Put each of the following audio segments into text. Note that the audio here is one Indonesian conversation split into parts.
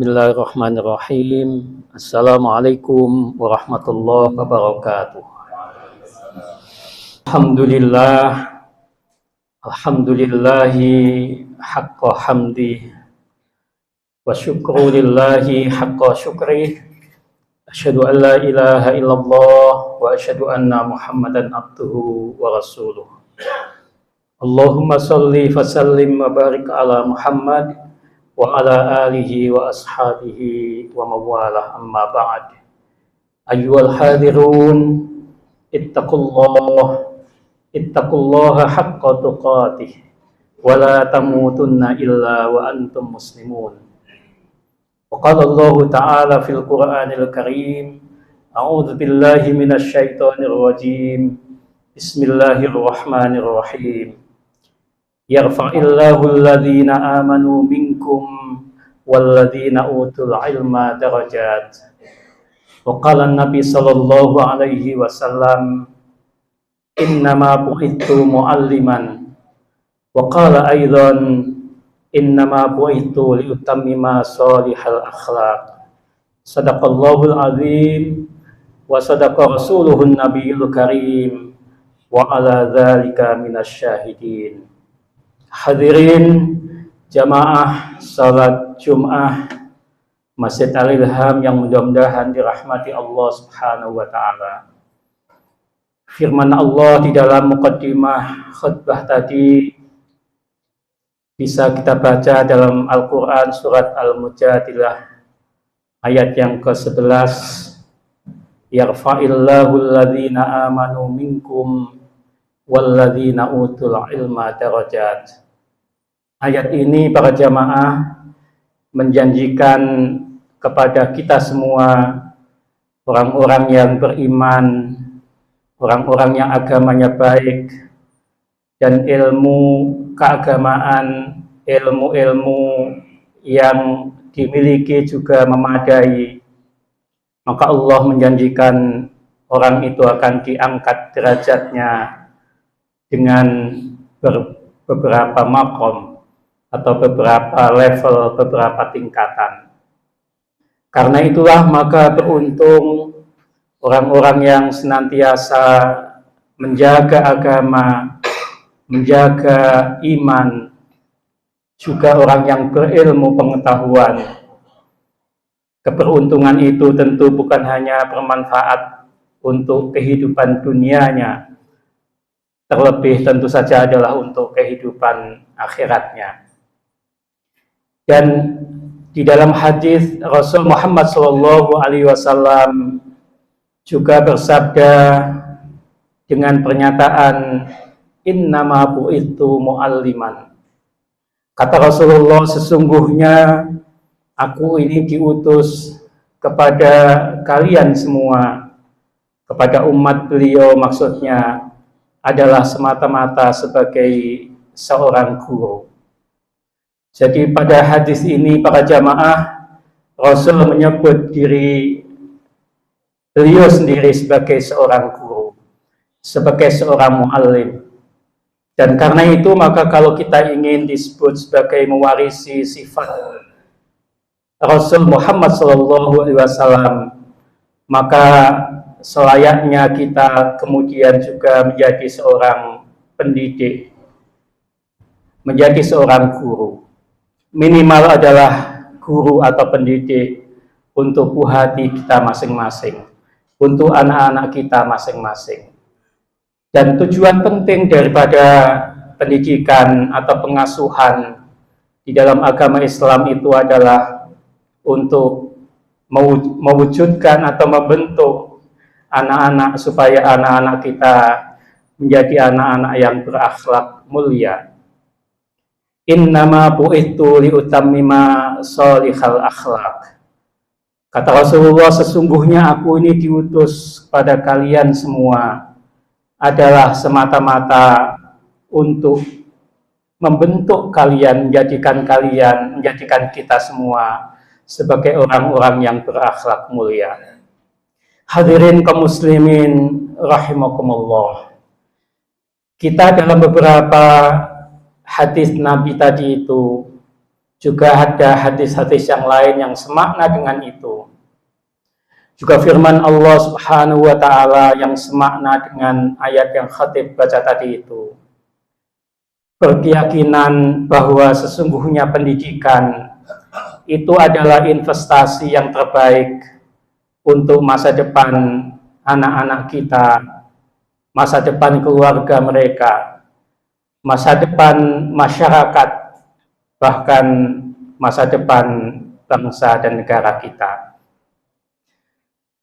Bismillahirrahmanirrahim. Assalamualaikum warahmatullahi wabarakatuh. Alhamdulillah, alhamdulillahi haqqa hamdi wa syukru lillahi haqqa syukri. Asyhadu an la ilaha illallah wa asyhadu anna Muhammadan abduhu wa rasuluh. Allahumma salli fa sallim wa barik ala Muhammad wa ala alihi wa ashabihi wa mawalah, amma ba'd. Ayyuhal hadirun, ittaqullaha haqqa tuqatih wa la tamutunna illa wa antum muslimun. Wa qala Allah ta'ala fil Qur'anil Karim, a'udzu billahi minasy syaithanir rajim. Bismillahirrahmanirrahim. Yarfa'illahu alladhina amanu minkum walladhina utul ilma darajat. Wa qala an-nabi sallallahu alaihi wasallam, innama bu'ithu mu'alliman. Wa qala aidan, innama bu'ithu liutammima salihal akhlaq. Sadaqallahul azim wa sadaqa rasuluhun nabiyul karim wa ala dzalika minasyahidin. Hadirin jamaah salat Jum'ah Masjid Al-Ilham yang mudah-mudahan dirahmati Allah Subhanahu wa taala. Firman Allah di dalam muqaddimah khutbah tadi bisa kita baca dalam Al-Qur'an surat Al-Mujadilah ayat yang ke-11. Yarfa'illahu alladhina amanu minkum walladzina utul ilma darajat. Ayat ini para jamaah menjanjikan kepada kita semua, orang-orang yang beriman, orang-orang yang agamanya baik dan ilmu keagamaan, ilmu-ilmu yang dimiliki juga memadai, maka Allah menjanjikan orang itu akan diangkat derajatnya dengan beberapa maqam atau beberapa level, beberapa tingkatan. Karena itulah maka beruntung orang-orang yang senantiasa menjaga agama, menjaga iman, juga orang yang berilmu pengetahuan. Keberuntungan itu tentu bukan hanya bermanfaat untuk kehidupan dunianya, terlebih tentu saja adalah untuk kehidupan akhiratnya. Dan di dalam hadis Rasul Muhammad SAW juga bersabda dengan pernyataan innama bu'ithu mu'alliman. Kata Rasulullah, sesungguhnya aku ini diutus kepada kalian semua, kepada umat beliau maksudnya, adalah semata-mata sebagai seorang guru. Jadi pada hadis ini para jamaah, Rasul menyebut diri beliau sendiri sebagai seorang guru, sebagai seorang muallim. Dan karena itu maka kalau kita ingin disebut sebagai mewarisi sifat Rasul Muhammad SAW, maka selayaknya kita kemudian juga menjadi seorang pendidik, menjadi seorang guru. Minimal adalah guru atau pendidik untuk buah hati kita masing-masing, untuk anak-anak kita masing-masing. Dan tujuan penting daripada pendidikan atau pengasuhan di dalam agama Islam itu adalah untuk mewujudkan atau membentuk anak-anak supaya anak-anak kita menjadi anak-anak yang berakhlak mulia. Innama bu'ithu liutammima salihal akhlak. Kata Rasulullah, sesungguhnya aku ini diutus kepada kalian semua adalah semata-mata untuk membentuk kalian, menjadikan kita semua sebagai orang-orang yang berakhlak mulia. Hadirin kaum muslimin rahimakumullah. Kita dalam beberapa hadis Nabi tadi itu Juga ada hadis-hadis yang lain yang semakna dengan itu. Juga firman Allah Subhanahu wa taala yang semakna dengan ayat yang khatib baca tadi itu. Berkeyakinan bahwa sesungguhnya pendidikan itu adalah investasi yang terbaik untuk masa depan anak-anak kita, masa depan keluarga mereka, masa depan masyarakat, bahkan masa depan bangsa dan negara kita.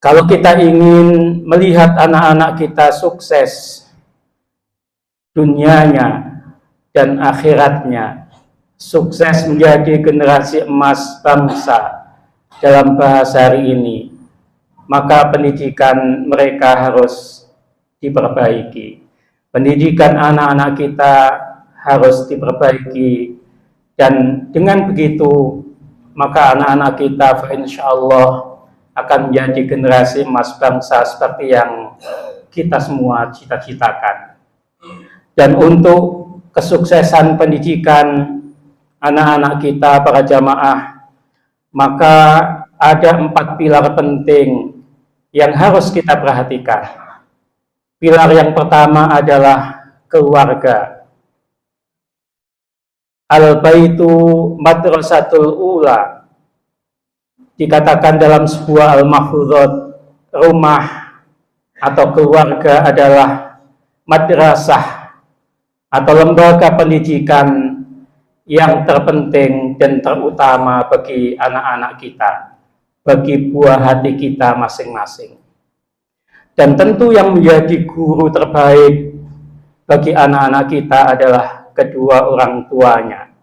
Kalau kita ingin melihat anak-anak kita sukses dunianya dan akhiratnya, sukses menjadi generasi emas bangsa dalam bahasa hari ini, maka pendidikan mereka harus diperbaiki. Pendidikan anak-anak kita harus diperbaiki, dan dengan begitu maka anak-anak kita insyaallah akan menjadi generasi emas bangsa seperti yang kita semua cita-citakan. Dan untuk kesuksesan pendidikan anak-anak kita, para jamaah, maka ada 4 pilar penting yang harus kita perhatikan. Pilar yang pertama adalah keluarga. Al-baitu madrasatul ula. Dikatakan dalam sebuah al-mahfuzat, rumah atau keluarga adalah madrasah atau lembaga pendidikan yang terpenting dan terutama bagi anak-anak kita, bagi buah hati kita masing-masing. Dan tentu yang menjadi guru terbaik bagi anak-anak kita adalah kedua orang tuanya,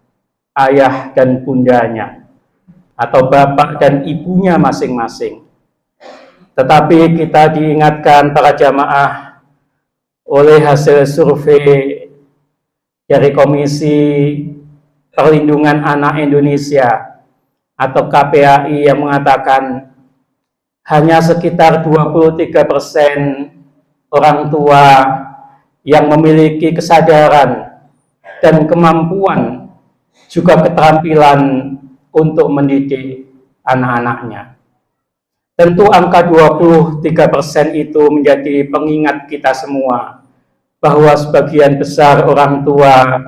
ayah dan bundanya, atau bapak dan ibunya masing-masing. Tetapi kita diingatkan para jamaah oleh hasil survei dari Komisi Perlindungan Anak Indonesia atau KPAI yang mengatakan hanya sekitar 23% orang tua yang memiliki kesadaran dan kemampuan juga keterampilan untuk mendidik anak-anaknya. Tentu angka 23% itu menjadi pengingat kita semua bahwa sebagian besar orang tua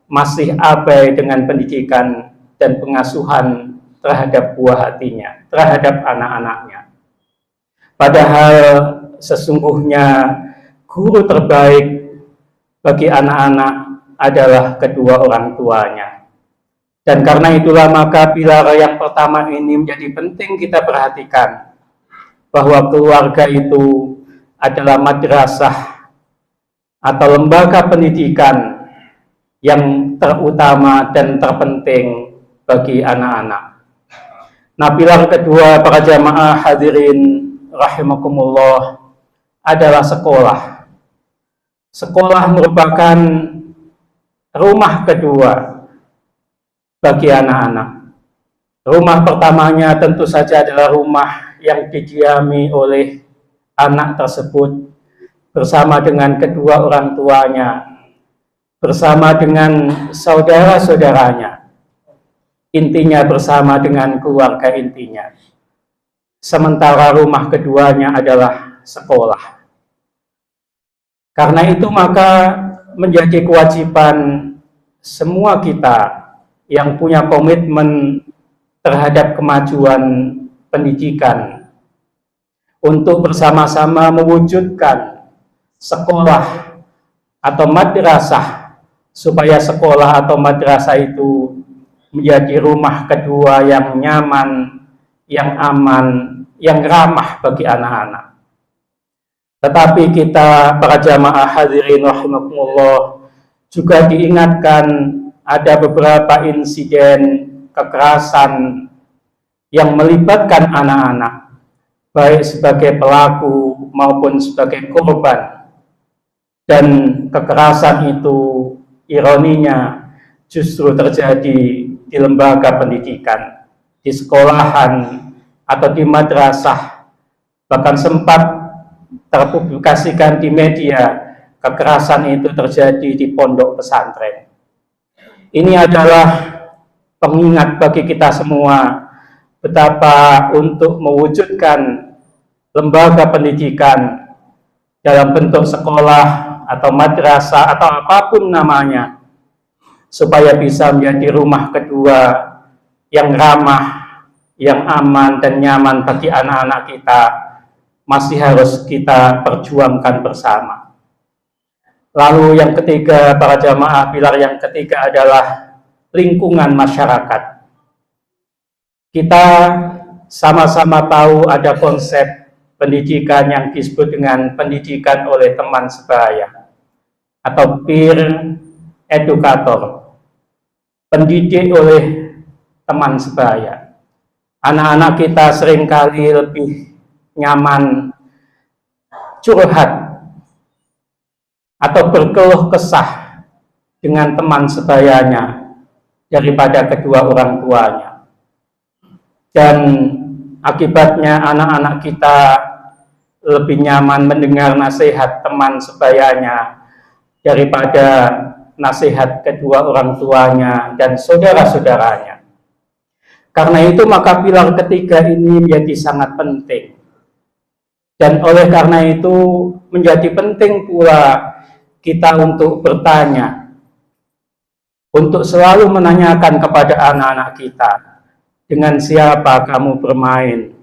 masih abai dengan pendidikan dan pengasuhan terhadap buah hatinya, terhadap anak-anaknya. Padahal sesungguhnya guru terbaik bagi anak-anak adalah kedua orang tuanya. Dan karena itulah maka pilar yang pertama ini menjadi penting kita perhatikan, bahwa keluarga itu adalah madrasah atau lembaga pendidikan yang terutama dan terpenting bagi anak-anak. Nah, pilar kedua para jamaah hadirin rahimakumullah adalah sekolah. Sekolah merupakan rumah kedua bagi anak-anak. Rumah pertamanya tentu saja adalah rumah yang didiami oleh anak tersebut bersama dengan kedua orang tuanya, bersama dengan saudara-saudaranya, intinya bersama dengan keluarga intinya. Sementara rumah keduanya adalah sekolah. Karena itu maka menjadi kewajiban semua kita yang punya komitmen terhadap kemajuan pendidikan untuk bersama-sama mewujudkan sekolah atau madrasah, supaya sekolah atau madrasah itu menjadi rumah kedua yang nyaman, yang aman, yang ramah bagi anak-anak. Tetapi kita para jamaah hadirin rahimakumullah juga diingatkan ada beberapa insiden kekerasan yang melibatkan anak-anak, baik sebagai pelaku maupun sebagai korban. Dan kekerasan itu ironinya justru terjadi di lembaga pendidikan, di sekolahan atau di madrasah. Bahkan sempat terpublikasikan di media kekerasan itu terjadi di pondok pesantren. Ini adalah pengingat bagi kita semua betapa untuk mewujudkan lembaga pendidikan dalam bentuk sekolah atau madrasah atau apapun namanya, supaya bisa menjadi rumah kedua yang ramah, yang aman dan nyaman bagi anak-anak kita, masih harus kita perjuangkan bersama. Lalu yang ketiga, para jamaah, pilar yang ketiga adalah lingkungan masyarakat. Kita sama-sama tahu ada konsep pendidikan yang disebut dengan pendidikan oleh teman sebaya atau peer educator, pendidik oleh teman sebaya. Anak-anak kita seringkali lebih nyaman curhat atau berkeluh kesah dengan teman sebayanya daripada kedua orang tuanya. Dan akibatnya anak-anak kita lebih nyaman mendengar nasihat teman sebayanya daripada nasihat kedua orang tuanya dan saudara-saudaranya. Karena itu maka pilar ketiga ini menjadi sangat penting. Dan oleh karena itu menjadi penting pula kita untuk bertanya, untuk selalu menanyakan kepada anak-anak kita, dengan siapa kamu bermain,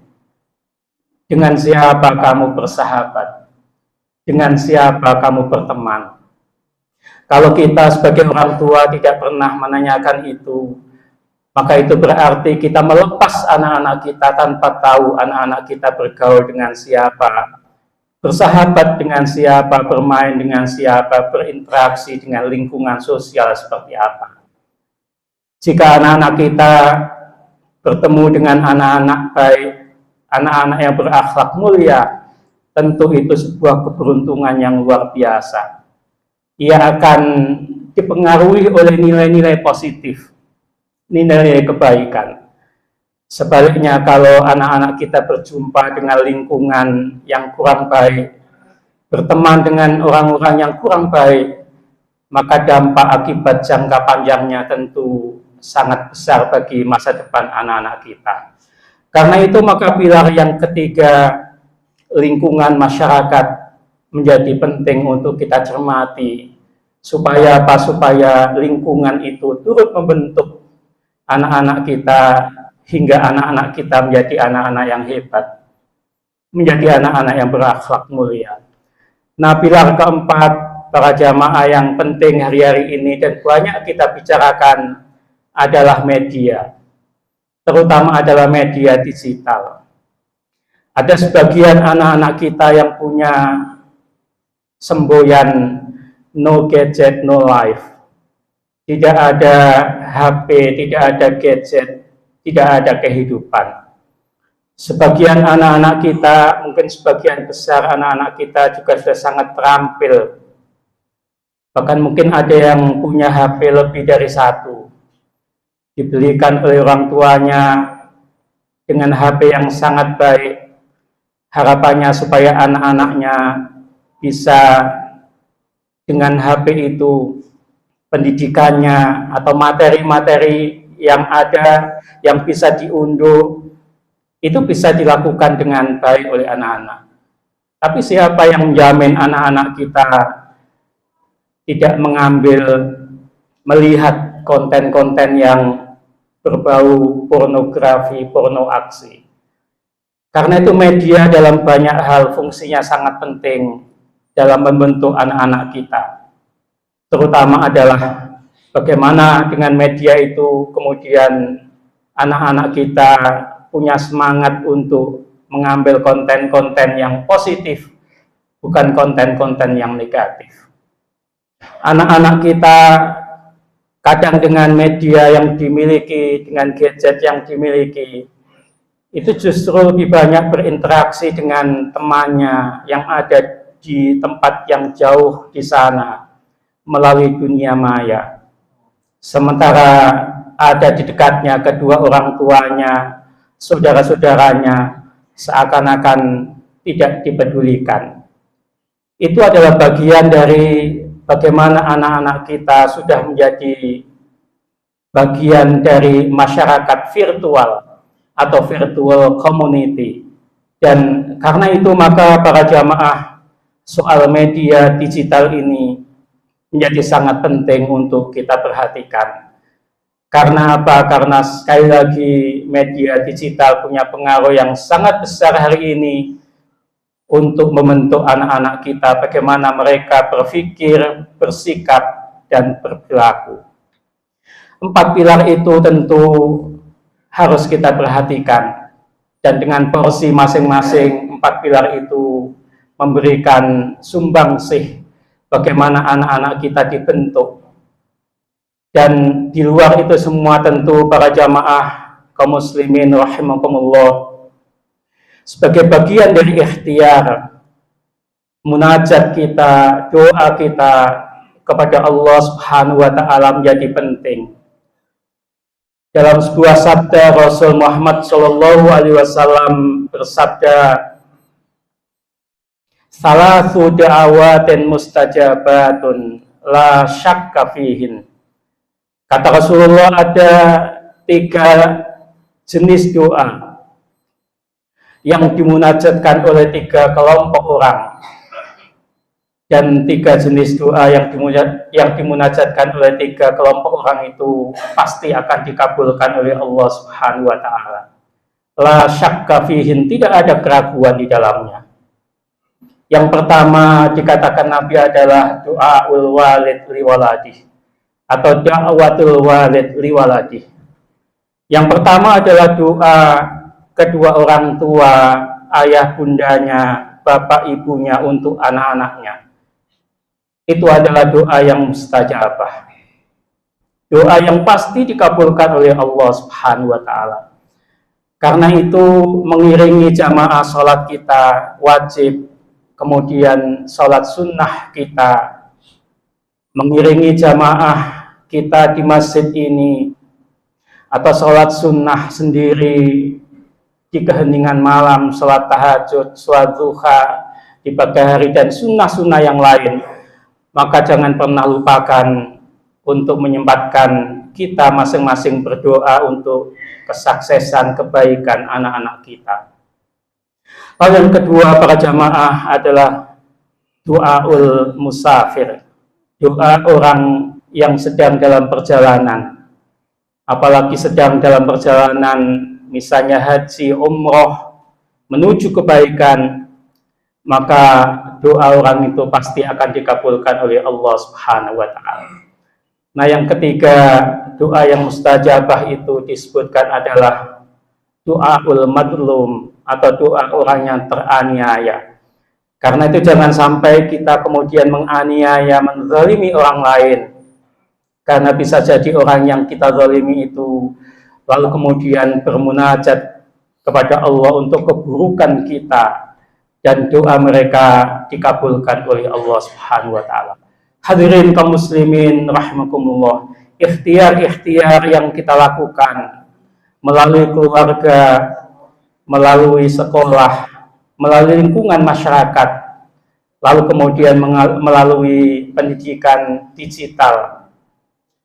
dengan siapa kamu bersahabat, dengan siapa kamu berteman. Kalau kita sebagai orang tua tidak pernah menanyakan itu, maka itu berarti kita melepas anak-anak kita tanpa tahu anak-anak kita bergaul dengan siapa, bersahabat dengan siapa, bermain dengan siapa, berinteraksi dengan lingkungan sosial seperti apa. Jika anak-anak kita bertemu dengan anak-anak baik, anak-anak yang berakhlak mulia, tentu itu sebuah keberuntungan yang luar biasa. Ia akan dipengaruhi oleh nilai-nilai positif, nilai kebaikan. Sebaliknya, kalau anak-anak kita berjumpa dengan lingkungan yang kurang baik, berteman dengan orang-orang yang kurang baik, maka dampak akibat jangka panjangnya tentu sangat besar bagi masa depan anak-anak kita. Karena itu maka pilar yang ketiga, lingkungan masyarakat, menjadi penting untuk kita cermati. Supaya apa? Supaya lingkungan itu turut membentuk anak-anak kita, hingga anak-anak kita menjadi anak-anak yang hebat, menjadi anak-anak yang berakhlak mulia. Nah, pilar keempat, para jamaah, yang penting hari-hari ini dan banyak kita bicarakan adalah media, terutama adalah media digital. Ada sebagian anak-anak kita yang punya semboyan no gadget, no life. Tidak ada HP, tidak ada gadget, tidak ada kehidupan. Sebagian anak-anak kita, mungkin sebagian besar anak-anak kita juga sudah sangat terampil. Bahkan mungkin ada yang punya HP lebih dari satu. Dibelikan oleh orang tuanya dengan HP yang sangat baik. Harapannya supaya anak-anaknya bisa dengan HP itu pendidikannya atau materi-materi yang ada, yang bisa diunduh, itu bisa dilakukan dengan baik oleh anak-anak. Tapi siapa yang menjamin anak-anak kita tidak mengambil, melihat konten-konten yang berbau pornografi, porno aksi. Karena itu media dalam banyak hal fungsinya sangat penting dalam membentuk anak-anak kita. Terutama adalah bagaimana dengan media itu kemudian anak-anak kita punya semangat untuk mengambil konten-konten yang positif, bukan konten-konten yang negatif. Anak-anak kita kadang dengan media yang dimiliki, dengan gadget yang dimiliki, itu justru lebih banyak berinteraksi dengan temannya yang ada di tempat yang jauh di sana melalui dunia maya. Sementara ada di dekatnya kedua orang tuanya, saudara-saudaranya, seakan-akan tidak dipedulikan. Itu adalah bagian dari bagaimana anak-anak kita sudah menjadi bagian dari masyarakat virtual atau virtual community. Dan karena itu maka para jamaah, soal media digital ini menjadi sangat penting untuk kita perhatikan. Karena apa? Karena sekali lagi media digital punya pengaruh yang sangat besar hari ini untuk membentuk anak-anak kita, bagaimana mereka berpikir, bersikap, dan berperilaku. 4 pilar itu tentu harus kita perhatikan, dan dengan porsi masing-masing 4 pilar itu memberikan sumbangsih bagaimana anak-anak kita dibentuk. Dan di luar itu semua tentu para jamaah kaum muslimin rahimakumullah, sebagai bagian dari ikhtiar munajat kita, doa kita kepada Allah Subhanahu wa taala menjadi penting. Dalam sebuah sabda Rasul Muhammad sallallahu alaihi wasallam bersabda, "Salasu da'awatin mustajabatun la syakka fihin." Kata Rasulullah, ada 3 jenis doa yang dimunajatkan oleh 3 kelompok orang, dan 3 jenis doa yang dimunajatkan oleh 3 kelompok orang itu pasti akan dikabulkan oleh Allah Subhanahu wa taala. La syakka fihin, tidak ada keraguan di dalamnya. Yang pertama dikatakan Nabi adalah doaul walid liwaladih, atau da'watul walid liwaladih. Yang pertama adalah doa kedua orang tua, ayah bundanya, bapak ibunya untuk anak-anaknya. Itu adalah doa yang mustajabah, doa yang pasti dikabulkan oleh Allah Subhanahu wa taala. Karena itu mengiringi jamaah sholat kita wajib, kemudian sholat sunnah kita, mengiringi jamaah kita di masjid ini, atau sholat sunnah sendiri di keheningan malam, sholat tahajud, sholat duha di pagi hari, dan sunnah-sunnah yang lain, maka jangan pernah lupakan untuk menyempatkan kita masing-masing berdoa untuk kesuksesan kebaikan anak-anak kita. Lalu yang kedua para jamaah adalah doaul musafir, doa orang yang sedang dalam perjalanan, apalagi sedang dalam perjalanan misalnya haji, umroh, menuju kebaikan, maka doa orang itu pasti akan dikabulkan oleh Allah Subhanahu wa taala. Nah, yang ketiga doa yang mustajabah itu disebutkan adalah doaul madlum, atau doa orang yang teraniaya. Karena itu jangan sampai kita kemudian menganiaya, menzalimi orang lain. Karena bisa jadi orang yang kita zalimi itu lalu kemudian bermunajat kepada Allah untuk keburukan kita, dan doa mereka dikabulkan oleh Allah Subhanahu wa taala. Hadirin kaum muslimin rahimakumullah, ikhtiar-ikhtiar yang kita lakukan melalui keluarga, melalui sekolah, melalui lingkungan masyarakat, lalu kemudian melalui pendidikan digital,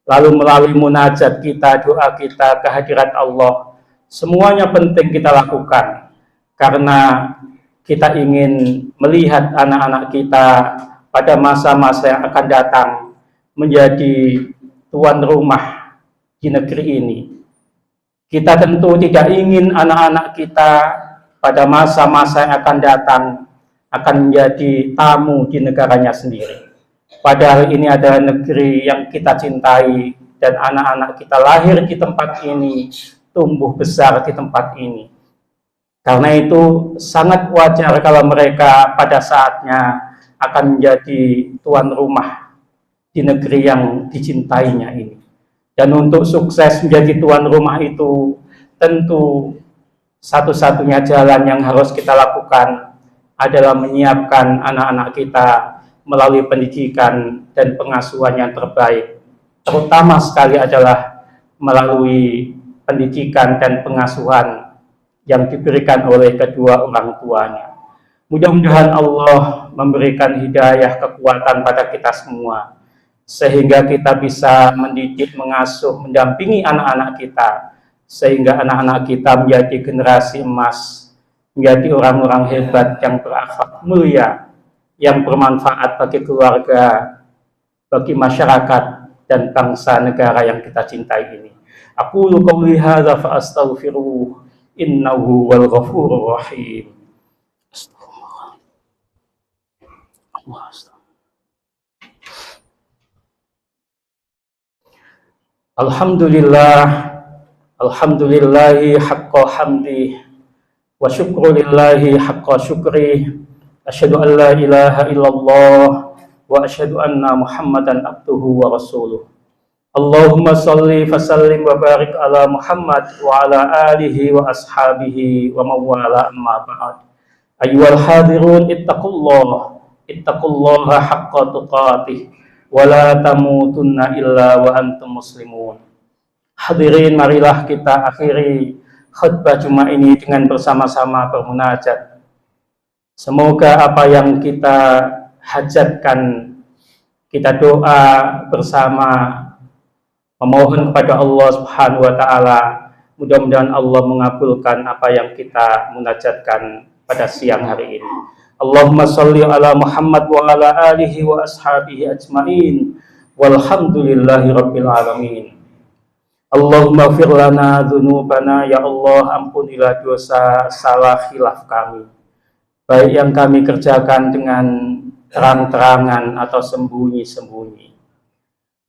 lalu melalui munajat kita, doa kita kehadirat Allah, semuanya penting kita lakukan karena kita ingin melihat anak-anak kita pada masa-masa yang akan datang menjadi tuan rumah di negeri ini. Kita tentu tidak ingin anak-anak kita pada masa-masa yang akan datang akan menjadi tamu di negaranya sendiri. Padahal ini adalah negeri yang kita cintai, dan anak-anak kita lahir di tempat ini, tumbuh besar di tempat ini. Karena itu sangat wajar kalau mereka pada saatnya akan menjadi tuan rumah di negeri yang dicintainya ini. Dan untuk sukses menjadi tuan rumah itu, tentu satu-satunya jalan yang harus kita lakukan adalah menyiapkan anak-anak kita melalui pendidikan dan pengasuhan yang terbaik. Terutama sekali adalah melalui pendidikan dan pengasuhan yang diberikan oleh kedua orang tuanya. Mudah-mudahan Allah memberikan hidayah, kekuatan pada kita semua, sehingga kita bisa mendidik, mengasuh, mendampingi anak-anak kita, sehingga anak-anak kita menjadi generasi emas, menjadi orang-orang hebat yang berakhlak mulia, yang bermanfaat bagi keluarga, bagi masyarakat dan bangsa negara yang kita cintai ini. Aku qouli hadza fa astaghfiruh innahu wal ghafurur rahim. Alhamdulillah, alhamdulillahi haqqa hamdi wa syukru lillahi haqqa syukri. Asyhadu an la ilaha illallah wa asyhadu anna Muhammadan abduhu wa rasuluh. Allahumma salli fasallim wa barik ala Muhammad wa ala alihi wa ashabihi wa mawala amma ba'd. Ayyuhal hadirun ittaqullaha haqqa tuqatih wa la tamutunna illa wa antum muslimun. Hadirin, marilah kita akhiri khutbah Jumat ini dengan bersama-sama bermunajat. Semoga apa yang kita hajatkan, kita doa bersama, memohon kepada Allah Subhanahu wa taala, mudah-mudahan Allah mengabulkan apa yang kita munajatkan pada siang hari ini. Allahumma sholli ala Muhammad wa ala alihi wa ashabihi ajmain walhamdulillahi rabbil alamin. Allahumma fir lana dzunubana, ya Allah, ampunilah dosa salah khilaf kami, baik yang kami kerjakan dengan terang-terangan atau sembunyi-sembunyi.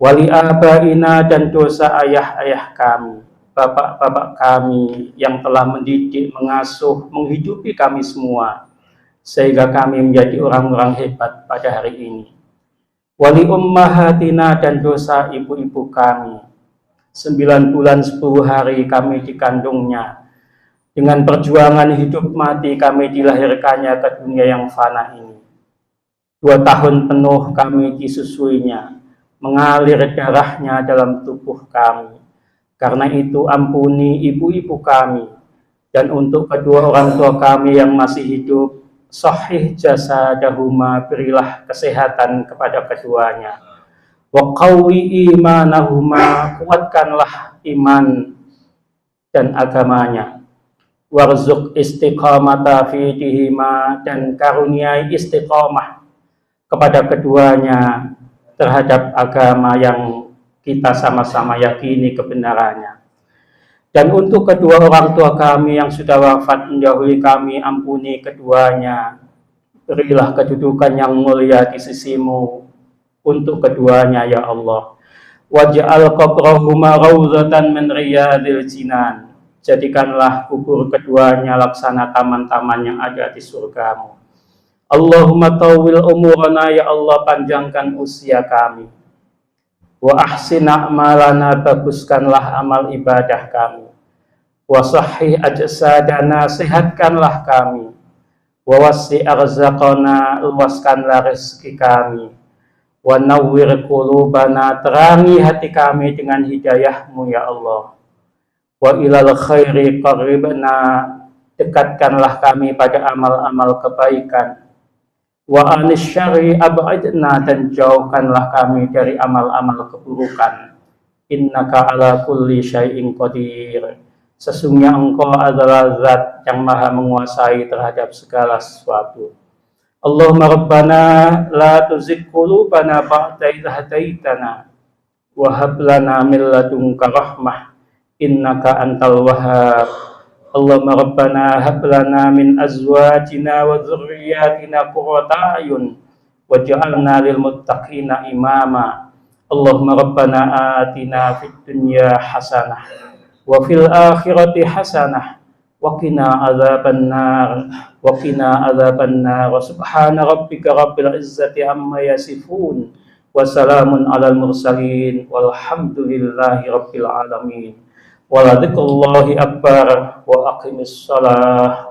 Wali abaina, dan dosa ayah-ayah kami, bapak-bapak kami yang telah mendidik, mengasuh, menghidupi kami semua, sehingga kami menjadi orang-orang hebat pada hari ini. Wali ummahatina, dan dosa ibu-ibu kami, 9 bulan 10 hari kami dikandungnya, dengan perjuangan hidup mati kami dilahirkannya ke dunia yang fana ini. 2 tahun penuh kami disusuinya, mengalir darahnya dalam tubuh kami. Karena itu ampuni ibu-ibu kami, dan untuk kedua orang tua kami yang masih hidup, sahih jasadahuma, berilah kesehatan kepada keduanya. Wa qawwi imanahuma, kuatkanlah iman dan agamanya. Warzuq istiqamata fi dihima, dan karuniai istiqamah kepada keduanya terhadap agama yang kita sama-sama yakini kebenarannya. Dan untuk kedua orang tua kami yang sudah wafat mendahului kami, ampuni keduanya, berilah kedudukan yang mulia di sisimu untuk keduanya, ya Allah. Waj'al qabrahuma rawzatan min riyadil jinan, jadikanlah kubur keduanya laksana taman-taman yang ada di surgamu. Allahumma tawwil umurana, ya Allah, panjangkan usia kami. Wa ahsin a'malana, baguskanlah amal ibadah kami. Wa sahih ajsadana, sehatkanlah kami. Wa wasi' arzaqana, luaskanlah rezeki kami. Wa nawwir qulubana, terangi hati kami dengan hidayahmu, ya Allah. Wa ilal khairi qarribna, dekatkanlah kami pada amal-amal kebaikan. Wa anis syarri ab'idna, dan jauhkanlah kami dari amal-amal keburukan. Innaka ala kulli syai'in qadir, sesungguhnya engkau adalah zat yang maha menguasai terhadap segala sesuatu. Allahumma rabbana la tuzigh qulubana ba'da idh hadaitana wa hab lana min ladunka rahmah innaka antal wahhab. Allahumma rabbana hab lana min azwajina wa dzurriyyatina qurrata a'yun waj'alna lil muttaqina imama. Allahumma rabbana atina fid dunya hasanah wa fil akhirati hasanah wa qina adzabannar wa subhana rabbika rabbil izzati amma yasifun wa salamun alal mursalin walhamdulillahi rabbil alamin. Wa la dzikrullahi akbar wa aqimis shalah.